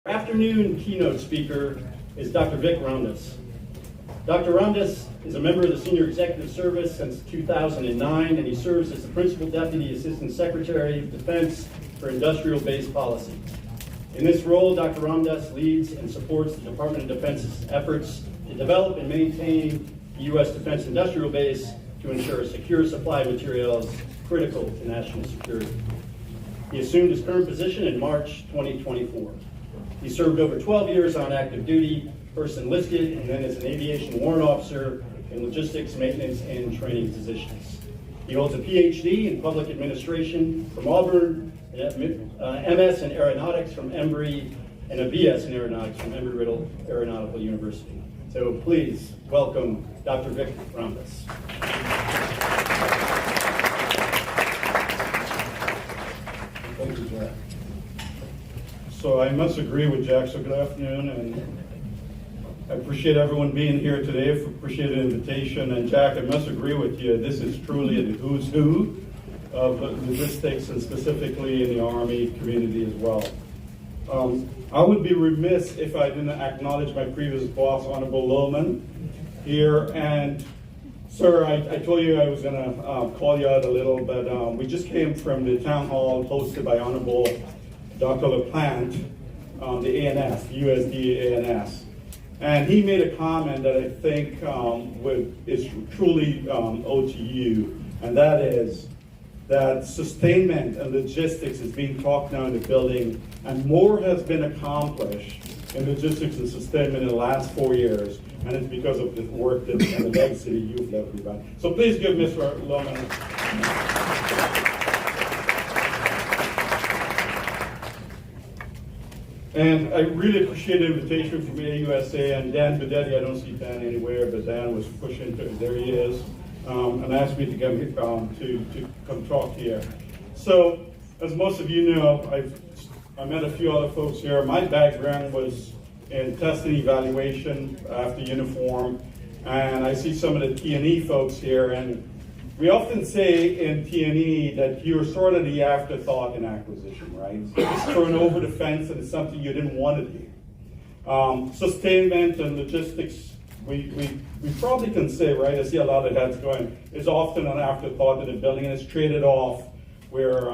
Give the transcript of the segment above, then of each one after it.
Afternoon keynote speaker is Dr. Ramdass. Dr. Ramdass is a member of the Senior Executive Service since 2009, and he serves as the Principal Deputy Assistant Secretary of Defense for Industrial Base Policy. In this role, Dr. Ramdass leads and supports the Department of Defense's efforts to develop and maintain the U.S. Defense Industrial Base to ensure a secure supply of materials critical to national security. He assumed his current position in March 2024. He served over 12 years on active duty, first enlisted, and then as an aviation warrant officer in logistics, maintenance, and training positions. He holds a PhD in public administration from Auburn, MS in aeronautics from Embry, and a BS in aeronautics from Embry-Riddle Aeronautical University. So please welcome Dr. Ramdass. Thank you, Jack. So I must agree with Jack, so good afternoon, and I appreciate everyone being here today, appreciate the invitation, and Jack, I must agree with you, this is truly the who's who of logistics, and specifically in the Army community as well. I would be remiss if I didn't acknowledge my previous boss, Honorable Lohman, here, and sir, I told you I was going to call you out a little, but we just came from the town hall hosted by Honorable Dr. LaPlante, the ANS, USD ANS. And he made a comment that I think is truly owed to you, and that is that sustainment and logistics is being talked now in the building, and more has been accomplished in logistics and sustainment in the last 4 years, and it's because of the work and the legacy you've left behind. So please give Mr. Lohman. And I really appreciate the invitation from AUSA and Dan Bedetti. I don't see Dan anywhere, but Dan was pushing to, there he is, and asked me to come talk here. So, as most of you know, I met a few other folks here. My background was in testing evaluation after uniform, and I see some of the T&E folks here, and we often say in T&E that you're sort of the afterthought in acquisition, right? It's thrown over the fence and it's something you didn't want to do. Sustainment and logistics, we probably can say, right, I see a lot of heads going, is often an afterthought in the building, and it's traded off where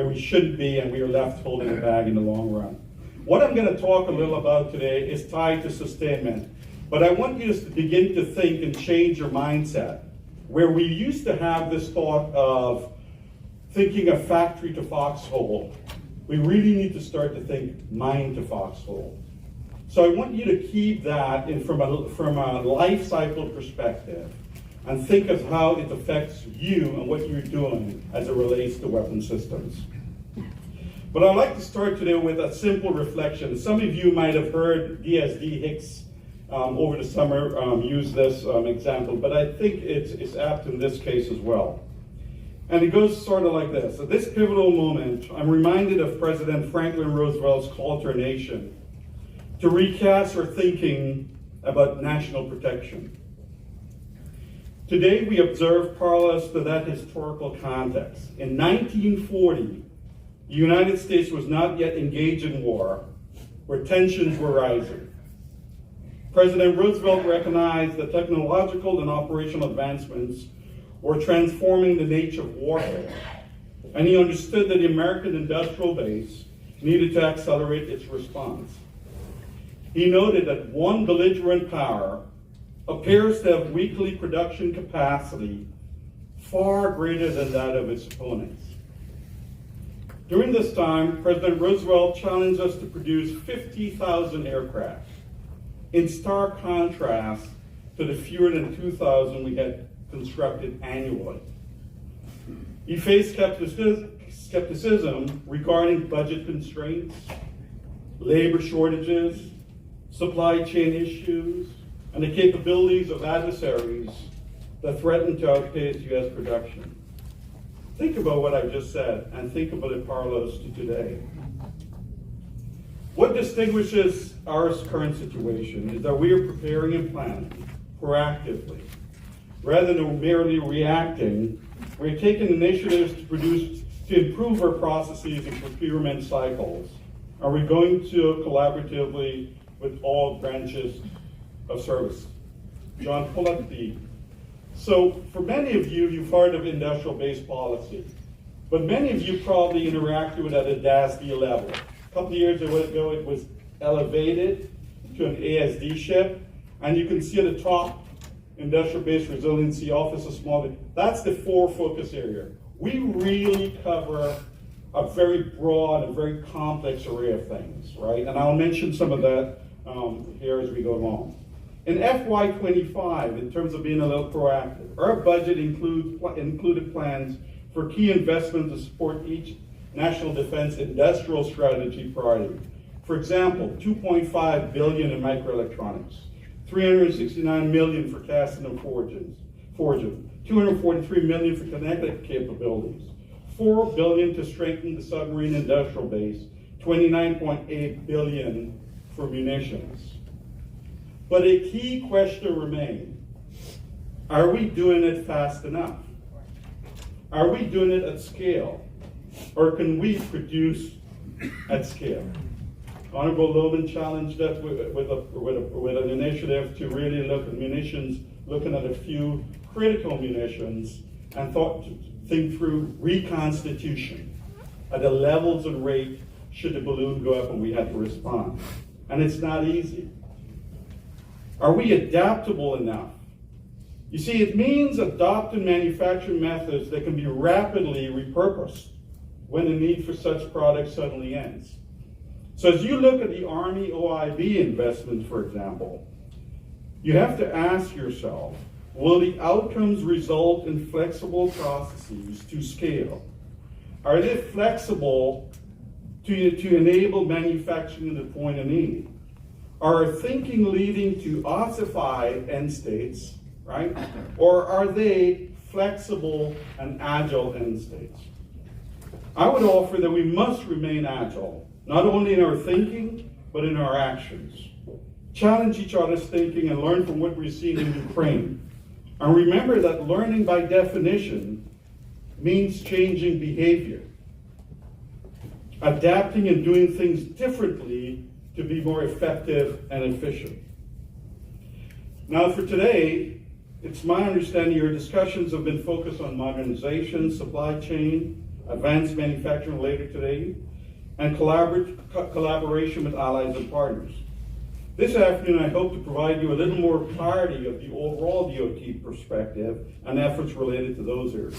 we shouldn't be, and we are left holding the bag in the long run. What I'm going to talk a little about today is tied to sustainment, but I want you to begin to think and change your mindset. Where we used to have this thought of thinking of factory to foxhole, we really need to start to think mine to foxhole. So I want you to keep that from a life cycle perspective and think of how it affects you and what you're doing as it relates to weapon systems. But I'd like to start today with a simple reflection. Some of you might have heard DSD Hicks over the summer use this example, but I think it's apt in this case as well. And it goes sort of like this. At this pivotal moment, I'm reminded of President Franklin Roosevelt's call to our nation to recast our thinking about national protection. Today, we observe parallels to that historical context. In 1940, the United States was not yet engaged in war, where tensions were rising. President Roosevelt recognized that technological and operational advancements were transforming the nature of warfare, and he understood that the American industrial base needed to accelerate its response. He noted that one belligerent power appears to have weekly production capacity far greater than that of its opponents. During this time, President Roosevelt challenged us to produce 50,000 aircraft, in stark contrast to the fewer than 2,000 we had constructed annually. He faced skepticism regarding budget constraints, labor shortages, supply chain issues, and the capabilities of adversaries that threaten to outpace U.S. production. Think about what I just said, and think about it parallels to today. What distinguishes our current situation is that we are preparing and planning proactively. Rather than merely reacting, we're taking initiatives to improve our processes and procurement cycles Are we going to collaboratively with all branches of service? John, pull up the. So for many of you, you've heard of industrial base policy, but many of you probably interacted with it at a DASD level. A couple of years ago, it was elevated to an ASD ship, and you can see at the top, Industrial Base Resiliency Office of Small. That's the 4 focus area. We really cover a very broad and very complex array of things, right? And I'll mention some of that here as we go along. In FY25, in terms of being a little proactive, our budget included plans for key investments to support each national defense industrial strategy priority. For example, $2.5 billion in microelectronics, $369 million for casting and forging, $243 million for kinetic capabilities, $4 billion to strengthen the submarine industrial base, $29.8 billion for munitions. But a key question remains, are we doing it fast enough? Are we doing it at scale? Or can we produce at scale? Honorable Loman challenged us with an initiative to really look at munitions, looking at a few critical munitions, and think through reconstitution at the levels and rate should the balloon go up and we had to respond. And it's not easy. Are we adaptable enough? You see, it means adopting manufacturing methods that can be rapidly repurposed when the need for such products suddenly ends. So as you look at the Army OIB investments, for example, you have to ask yourself, will the outcomes result in flexible processes to scale? Are they flexible to enable manufacturing at the point of need? Are thinking leading to ossified end states, right? Or are they flexible and agile end states? I would offer that we must remain agile, not only in our thinking, but in our actions. Challenge each other's thinking and learn from what we've seen in Ukraine. And remember that learning by definition means changing behavior, adapting and doing things differently to be more effective and efficient. Now for today, it's my understanding your discussions have been focused on modernization, supply chain, advanced manufacturing later today, and collaboration with allies and partners. This afternoon, I hope to provide you a little more clarity of the overall DOD perspective and efforts related to those areas.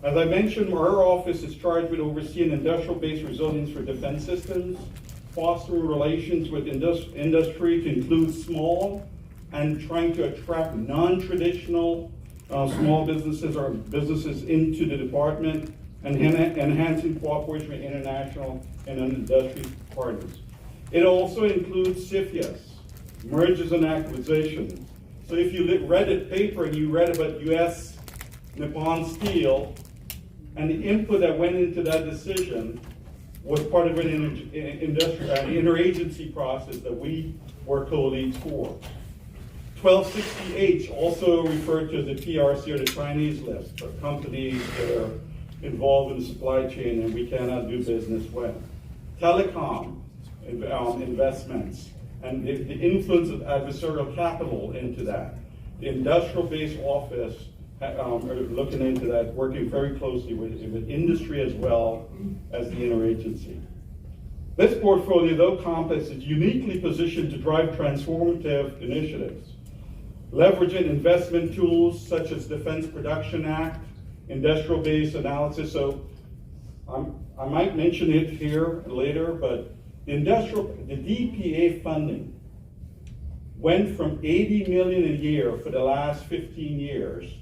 As I mentioned, our office is charged with overseeing industrial base resilience for defense systems, fostering relations with industry to include small and trying to attract non-traditional small businesses or businesses into the department, and enhancing cooperation with international and industry partners. It also includes CFIUS, mergers and acquisitions. So if you read the paper and you read about US Nippon Steel, and the input that went into that decision was part of an interagency process that we were co-leads for. 1260H, also referred to as the PRC or the Chinese list of companies that are involved in the supply chain and we cannot do business with. Telecom investments and the influence of adversarial capital into that. The industrial base office are looking into that, working very closely with industry as well as the interagency. This portfolio, though complex, is uniquely positioned to drive transformative initiatives, leveraging investment tools such as Defense Production Act, industrial base analysis. So I might mention it here later, but the DPA funding went from $80 million a year for the last 15 years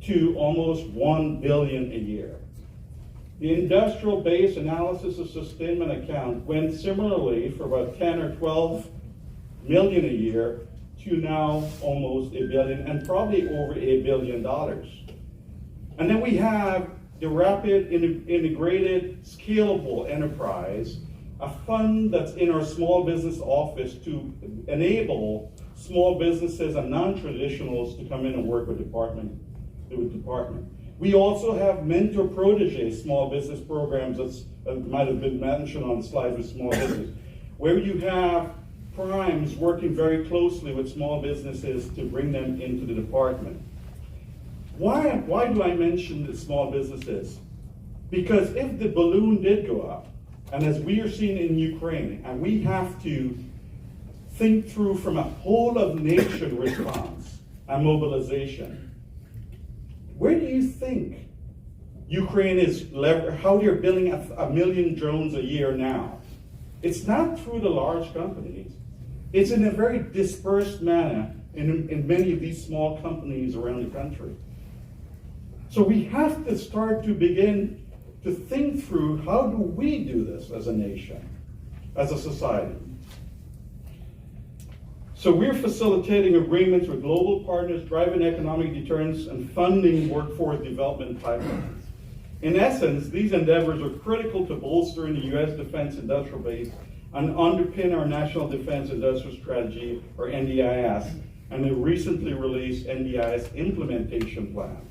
to almost $1 billion a year. The industrial base analysis and sustainment account went similarly for about 10 or 12 million a year to now almost $1 billion and probably over $1 billion. And then we have the rapid integrated scalable enterprise, a fund that's in our small business office to enable small businesses and non-traditionals to come in and work with department. We also have mentor-protege small business programs that might have been mentioned on the slide with small business, where you have primes working very closely with small businesses to bring them into the department. Why do I mention the small businesses? Because if the balloon did go up, and as we are seeing in Ukraine, and we have to think through from a whole of nation response and mobilization, where do you think Ukraine is, how they're building a million drones a year now? It's not through the large companies. It's in a very dispersed manner in many of these small companies around the country. So we have to start to begin to think through, how do we do this as a nation, as a society? So we're facilitating agreements with global partners, driving economic deterrence, and funding workforce development pipelines. In essence, these endeavors are critical to bolstering the U.S. defense industrial base and underpin our National Defense Industrial Strategy, or NDIS, and the recently released NDIS implementation plan.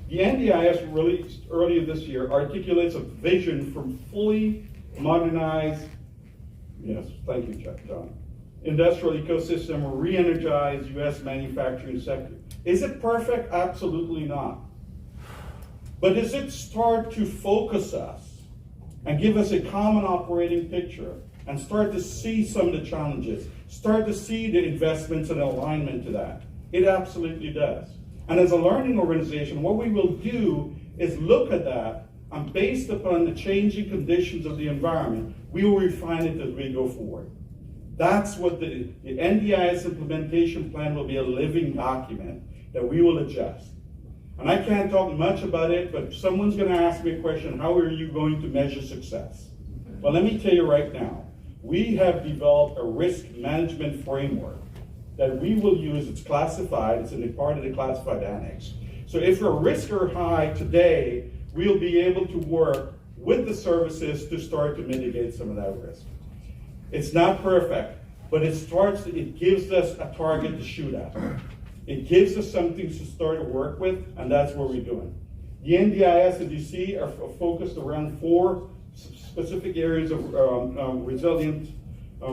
The NDIS, released earlier this year, articulates a vision for fully modernized, yes, thank you, John, industrial ecosystem, or re-energized U.S. manufacturing sector. Is it perfect? Absolutely not. But does it start to focus us and give us a common operating picture and start to see some of the challenges, start to see the investments and alignment to that? It absolutely does. And as a learning organization, what we will do is look at that, and based upon the changing conditions of the environment, we will refine it as we go forward. That's what the NDIS implementation plan will be, a living document that we will adjust. And I can't talk much about it, but someone's going to ask me a question, how are you going to measure success? Well, let me tell you right now, we have developed a risk management framework that we will use. It's classified, it's in the part of the classified annex. So if our risks are high today, we'll be able to work with the services to start to mitigate some of that risk. It's not perfect, but it gives us a target to shoot at. It gives us something to start to work with, and that's what we're doing. The NDIS, as you see, are focused around 4 specific areas of resilient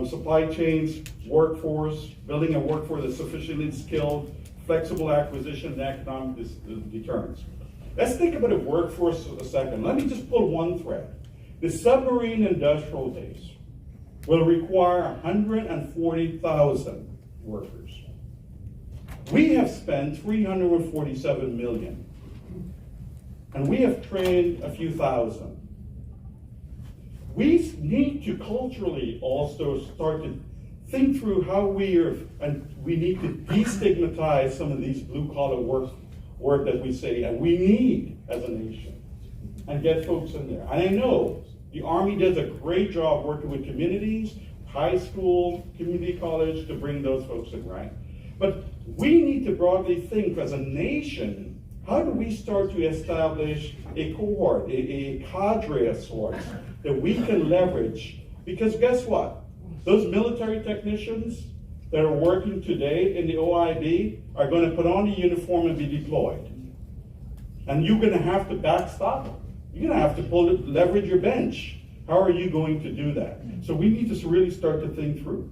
supply chains, workforce, building a workforce that's sufficiently skilled, flexible acquisition, and economic deterrence. Let's think about the workforce for a second. Let me just pull one thread. The submarine industrial base will require 140,000 workers. We have spent $347 million, and we have trained a few thousand. We need to culturally also start to think through how we need to destigmatize some of these blue-collar work that we say, and we need as a nation, and get folks in there. And I know the Army does a great job working with communities, high school, community college, to bring those folks in, right? But we need to broadly think as a nation, how do we start to establish a cohort, a cadre of sorts that we can leverage? Because guess what? Those military technicians that are working today in the OIB are going to put on the uniform and be deployed. And you're going to have to backstop them. You're going to have to leverage your bench. How are you going to do that? So we need to really start to think through.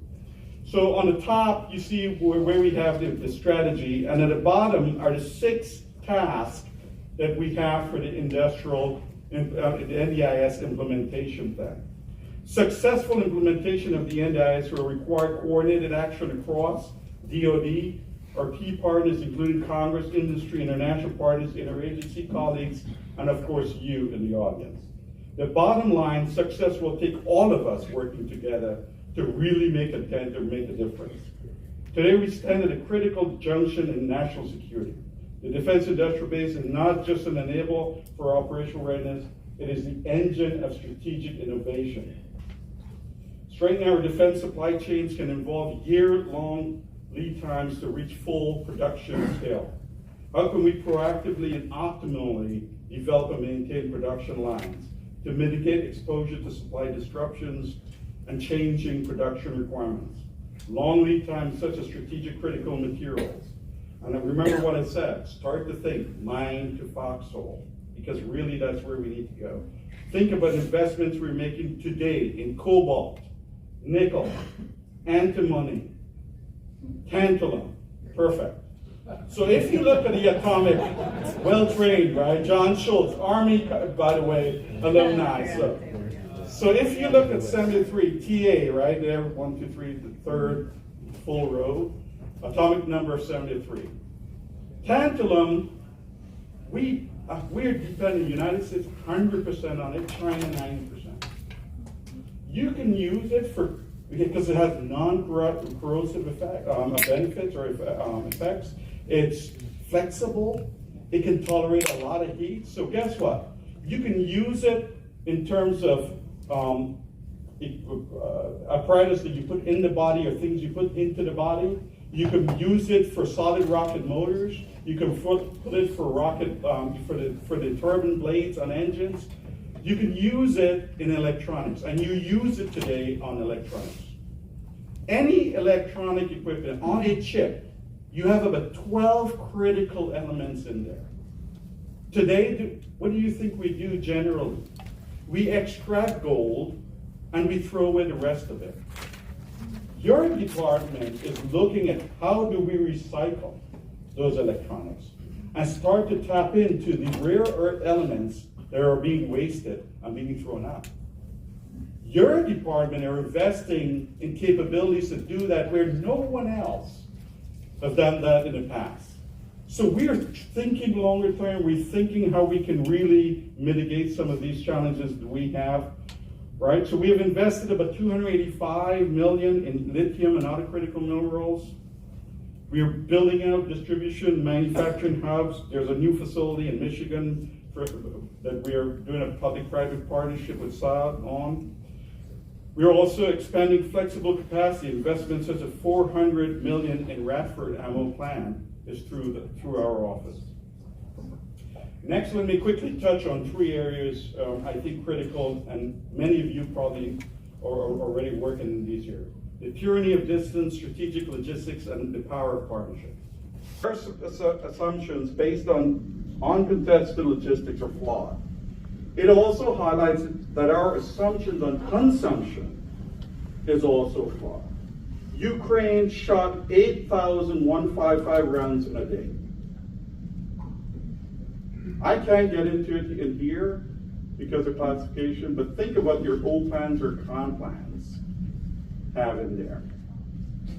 So on the top, you see where we have the strategy, and at the bottom are the 6 tasks that we have for the industrial, the NDIS implementation plan. Successful implementation of the NDIS will require coordinated action across DOD, our key partners, including Congress, industry, international partners, interagency colleagues, and of course you in the audience. The bottom line, success will take all of us working together to really make a dent or make a difference. Today we stand at a critical junction in national security. The defense industrial base is not just an enabler for operational readiness, it is the engine of strategic innovation. Strengthening our defense supply chains can involve year-long lead times to reach full production scale. How can we proactively and optimally develop and maintain production lines to mitigate exposure to supply disruptions and changing production requirements? Long lead times such as strategic critical materials, And I remember what I said, start to think mine to foxhole, because really that's where we need to go. Think about investments we're making today in cobalt, nickel, antimony, tantalum, perfect. So if you look at the atomic, well-trained, right, John Schultz, Army, by the way, alumni, so if you look at 73, TA, right there, 1, 2, 3, the third full row, atomic number of 73. Tantalum, we're dependent, the United States 100% on it, China 90%. You can use it because it has non-corrosive benefits or effects. It's flexible. It can tolerate a lot of heat. So guess what? You can use it in terms of apparatus that you put in the body or things you put into the body. You can use it for solid rocket motors. You can put it for rocket for the turbine blades on engines. You can use it in electronics, and you use it today on electronics. Any electronic equipment on a chip, you have about 12 critical elements in there. Today, what do you think we do generally? We extract gold and we throw away the rest of it. Your department is looking at how do we recycle those electronics and start to tap into the rare earth elements that are being wasted and being thrown out. Your department are investing in capabilities to do that where no one else has done that in the past. So we are thinking longer term, we're thinking how we can really mitigate some of these challenges that we have, right? So we have invested about $285 million in lithium and other critical minerals. We are building out distribution, manufacturing hubs. There's a new facility in Michigan that we are doing a public-private partnership with Saab on. We are also expanding flexible capacity. Investments such as $400 million in Radford ammo plant is through our office. Next, let me quickly touch on 3 areas I think critical, and many of you probably are already working in these areas. The tyranny of distance, strategic logistics, and the power of partnership. First assumptions based on uncontested logistics are flawed. It also highlights that our assumptions on consumption is also flawed. Ukraine shot 8,155 rounds in a day. I can't get into it in here because of classification, but think of what your old plans or con plans have in there.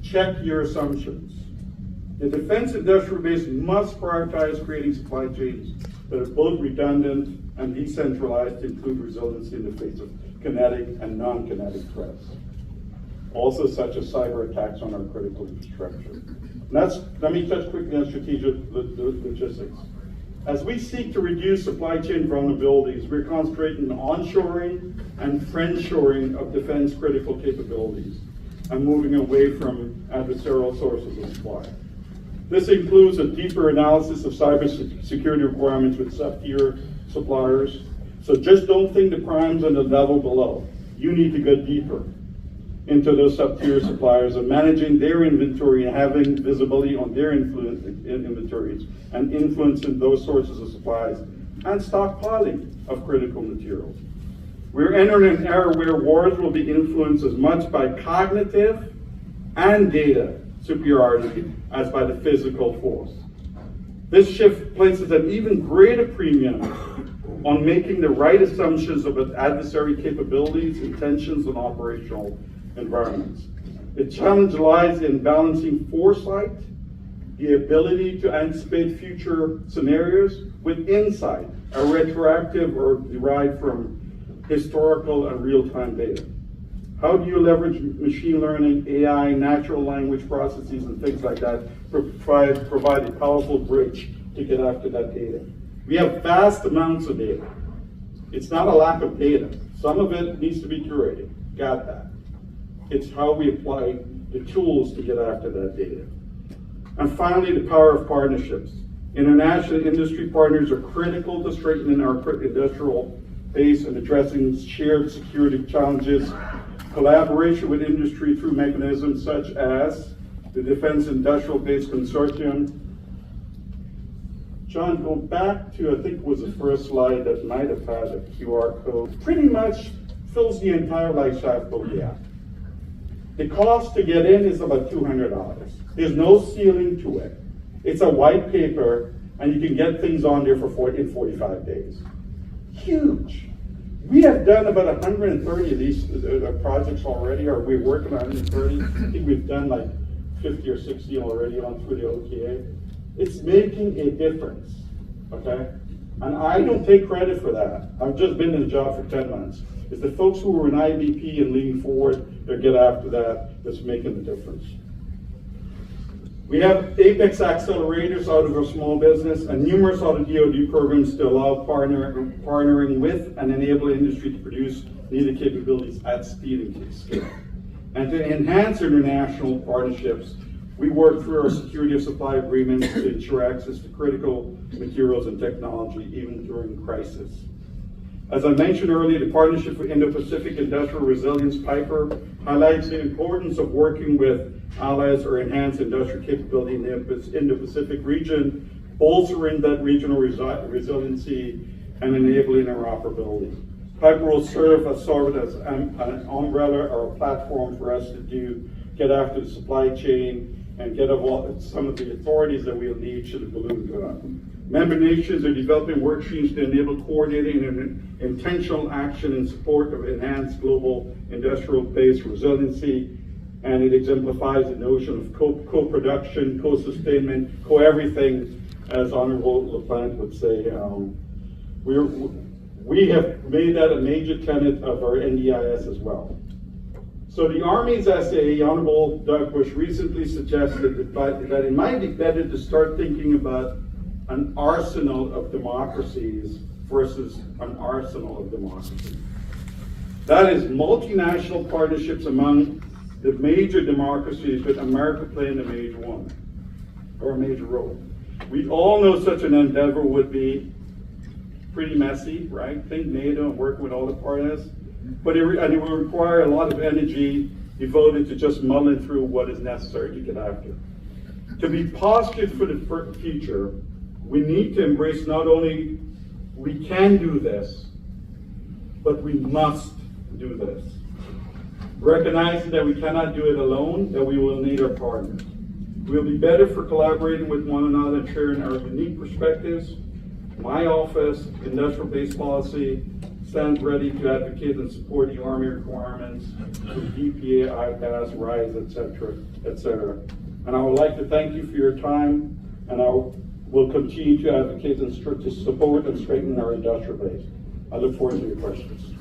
Check your assumptions. The defense industrial base must prioritize creating supply chains that are both redundant and decentralized to improve resiliency in the face of kinetic and non-kinetic threats. Also such as cyber attacks on our critical infrastructure. Let me touch quickly on strategic logistics. As we seek to reduce supply chain vulnerabilities, we're concentrating on onshoring and friendshoring of defense critical capabilities and moving away from adversarial sources of supply. This includes a deeper analysis of cybersecurity requirements with sub-tier suppliers. So just don't think the prime's on the level below. You need to go deeper into those sub-tier suppliers and managing their inventory and having visibility on their inventories and influencing those sources of supplies and stockpiling of critical materials. We're entering an era where wars will be influenced as much by cognitive and data superiority as by the physical force. This shift places an even greater premium on making the right assumptions about adversary capabilities, intentions, and operational environments. The challenge lies in balancing foresight, the ability to anticipate future scenarios, with insight, a retroactive or derived from historical and real-time data. How do you leverage machine learning, AI, natural language processes, and things like that provide a powerful bridge to get after that data? We have vast amounts of data. It's not a lack of data. Some of it needs to be curated. Got that. It's how we apply the tools to get after that data. And finally, the power of partnerships. International industry partners are critical to strengthening our industrial base and addressing shared security challenges. Collaboration with industry through mechanisms such as the Defense Industrial Base Consortium, John, go back to, I think it was the first slide that might have had a QR code. Pretty much fills the entire life cycle of the app. The cost to get in is about $200. There's no ceiling to it. It's a white paper, and you can get things on there in 45 days. Huge. We have done about 130 of these projects already, or we're working on 130. I think we've done like 50 or 60 already on through the OTA. It's making a difference, okay? And I don't take credit for that. I've just been in the job for 10 months. It's the folks who were in IBP and leaning forward that get after that's making the difference. We have Apex accelerators out of our small business and numerous other DOD programs to allow partnering with and enable industry to produce needed capabilities at speed and scale. And to enhance international partnerships, we work through our security of supply agreements to ensure access to critical materials and technology even during crisis. As I mentioned earlier, the partnership for Indo-Pacific Industrial Resilience, PIPER, highlights the importance of working with allies or enhance industrial capability in the Indo-Pacific region, bolstering that regional resiliency and enabling interoperability. PIPER will serve as an umbrella or a platform for us to get after the supply chain and get some of the authorities that we'll need should the balloon go up. Member nations are developing work streams to enable coordinating and intentional action in support of enhanced global industrial-based resiliency, and it exemplifies the notion of co-production, co-sustainment, co-everything, as Honorable LaPlante would say. We have made that a major tenet of our NDIS as well. So the Army's SA, Honorable Doug Bush, recently suggested that it might be better to start thinking about an arsenal of democracies versus an arsenal of democracy. That is multinational partnerships among the major democracies, with America playing a major one, or a major role. We all know such an endeavor would be pretty messy, right? Think NATO and working with all the partners. But it will require a lot of energy devoted to just mulling through what is necessary to get after. To be postured for the future, we need to embrace not only we can do this, but we must do this. Recognizing that we cannot do it alone, that we will need our partners. We'll be better for collaborating with one another and sharing our unique perspectives. My office, Industrial Base Policy, stands ready to advocate and support the Army requirements for DPA, IPAS, RISE, etc., etc. And I would like to thank you for your time, and I will continue to advocate and to support and strengthen our industrial base. I look forward to your questions.